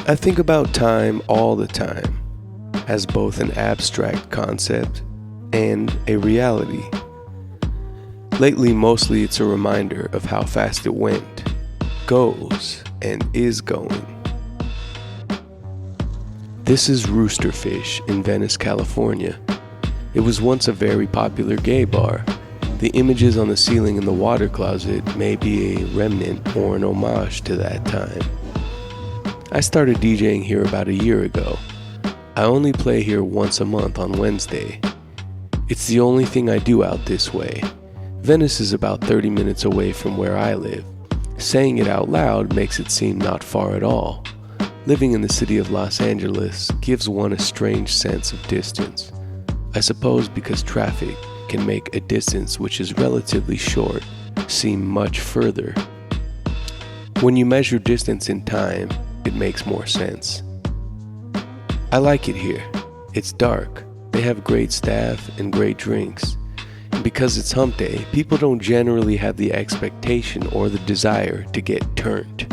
I think about time all the time as both an abstract concept and a reality. Lately, mostly it's a reminder of how fast it went, goes, and is going. This is Roosterfish in Venice, California. It was once a very popular gay bar. The images on the ceiling in the water closet may be a remnant or an homage to that time. I started DJing here about a year ago. I only play here once a month on Wednesday. It's the only thing I do out this way. Venice is about 30 minutes away from where I live. Saying it out loud makes it seem not far at all. Living in the city of Los Angeles gives one a strange sense of distance. I suppose because traffic can make a distance which is relatively short seem much further. When you measure distance in time, it makes more sense. I like it here. It's dark. They have great staff and great drinks. And because it's hump day, people don't generally have the expectation or the desire to get turned.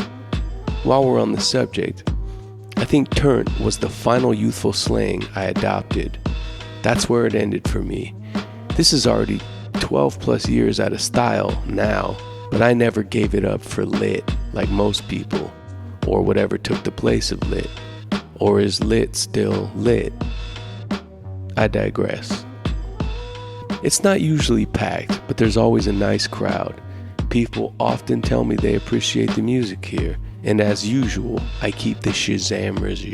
While we're on the subject, I think turnt was the final youthful slang I adopted. That's where it ended for me. This is already 12 plus years out of style now, but I never gave it up for lit like most people, or whatever took the place of lit, or is lit still lit? I digress. It's not usually packed, but there's always a nice crowd. People often tell me they appreciate the music here, and as usual, I keep the Shazammers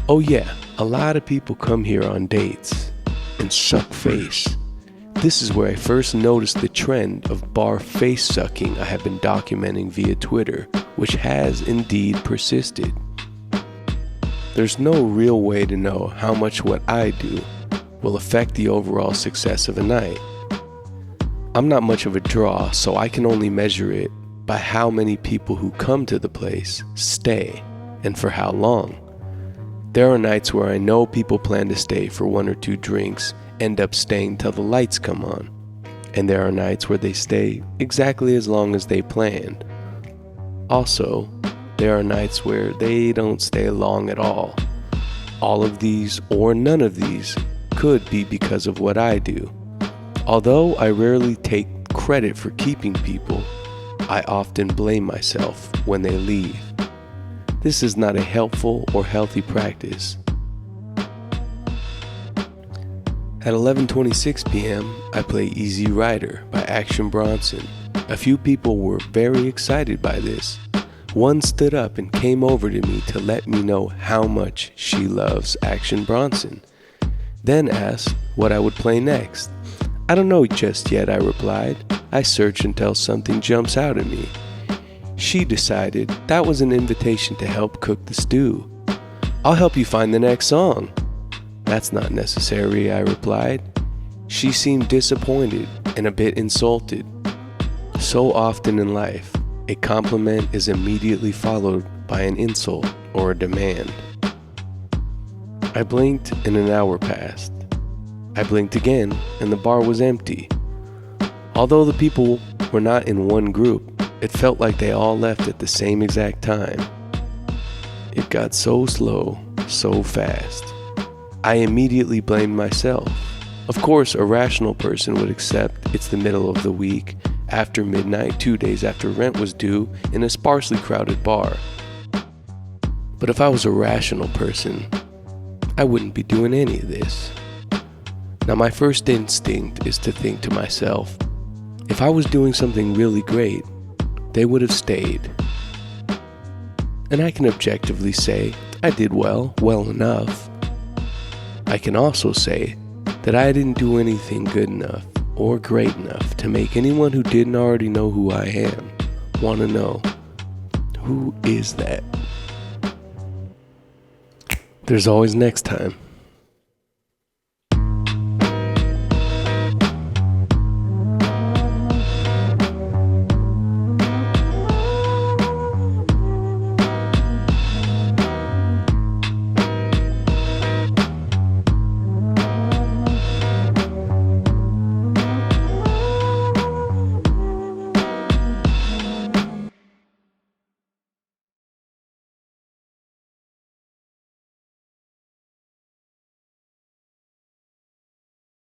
Oh yeah, a lot of people come here on dates and suck face. This is where I first noticed the trend of bar face sucking I have been documenting via Twitter, which has indeed persisted. There's no real way to know how much what I do will affect the overall success of a night. I'm not much of a draw, so I can only measure it by how many people who come to the place stay, and for how long. There are nights where I know people plan to stay for 1 or 2 drinks, end up staying till the lights come on. And there are nights where they stay exactly as long as they planned. Also, there are nights where they don't stay long at all. All of these, or none of these, could be because of what I do. Although I rarely take credit for keeping people, I often blame myself when they leave. This is not a helpful or healthy practice. At 11:26 p.m., I play Easy Rider by Action Bronson. A few people were very excited by this. One stood up and came over to me to let me know how much she loves Action Bronson. Then asked what I would play next. I don't know just yet, I replied. I search until something jumps out at me. She decided that was an invitation to help cook the stew. I'll help you find the next song. That's not necessary, I replied. She seemed disappointed and a bit insulted. So often in life, a compliment is immediately followed by an insult or a demand. I blinked and an hour passed. I blinked again and the bar was empty. Although the people were not in one group, it felt like they all left at the same exact time. It got so slow, so fast. I immediately blamed myself. Of course, a rational person would accept it's the middle of the week, after midnight, 2 days after rent was due, in a sparsely crowded bar. But if I was a rational person, I wouldn't be doing any of this. Now, my first instinct is to think to myself, if I was doing something really great, they would have stayed. And I can objectively say I did well enough. I can also say that I didn't do anything good enough or great enough to make anyone who didn't already know who I am want to know, who is that? There's always next time.